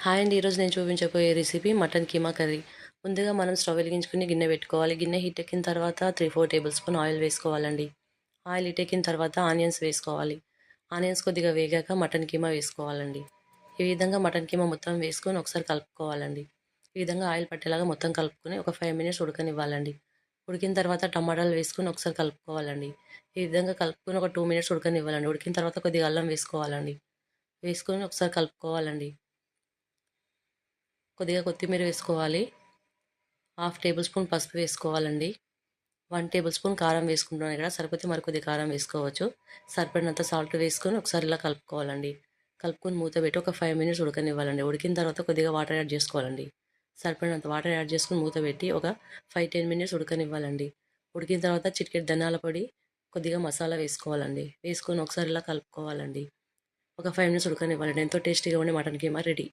Hi అండి. ఈరోజు నేను చూపించబోయే రెసిపీ మటన్ కీమా కర్రీ. ముందుగా మనం స్టవ్ వెలిగించుకొని గిన్నె పెట్టుకోవాలి. గిన్నె హీట్ ఎక్కిన తర్వాత 3-4 టేబుల్ స్పూన్ ఆయిల్ వేసుకోవాలండి. ఆయిల్ హీట్ ఎక్కిన తర్వాత ఆనియన్స్ వేసుకోవాలి. ఆనియన్స్ కొద్దిగా వేగాక మటన్ కీమా వేసుకోవాలండి. ఈ విధంగా మటన్ కీమా మొత్తం వేసుకొని ఒకసారి కలుపుకోవాలండి. ఈ విధంగా ఆయిల్ పట్టేలాగా మొత్తం కలుపుకొని ఒక 5 మినిట్స్ ఉడకనివ్వాలండి. ఉడికిన తర్వాత టమాటాలు వేసుకొని ఒకసారి కలుపుకోవాలండి. ఈ విధంగా కలుపుకొని ఒక 2 మినిట్స్ ఉడకనివ్వాలండి. ఉడికిన తర్వాత కొద్దిగా అల్లం వేసుకోవాలండి. వేసుకొని ఒకసారి కలుపుకోవాలండి. కొద్దిగా కొత్తిమీర వేసుకోవాలి. హాఫ్ టేబుల్ స్పూన్ పసుపు వేసుకోవాలండి. 1 టేబుల్ స్పూన్ కారం వేసుకుంటున్నాను ఇక్కడ. సరిపోతే మరికొద్ది కారం వేసుకోవచ్చు. సరిపడినంత సాల్ట్ వేసుకొని ఒకసారి ఇలా కలుపుకోవాలండి. కలుపుకొని మూత పెట్టి ఒక 5 మినిట్స్ ఉడకనివ్వాలండి. ఉడికిన తర్వాత కొద్దిగా వాటర్ యాడ్ చేసుకోవాలండి. సరిపడినంత వాటర్ యాడ్ చేసుకొని మూత పెట్టి ఒక 5-10 మినిట్స్ ఉడకనివ్వాలండి. ఉడికిన తర్వాత చిటికెడు ధనియాల పొడి, కొద్దిగా మసాలా వేసుకోవాలండి. వేసుకొని ఒకసారి ఇలా కలుపుకోవాలండి. ఒక 5 మినిట్స్ ఉడకనివ్వాలండి. ఎంతో టేస్టీగా ఉండే మటన్ కీమా రెడీ.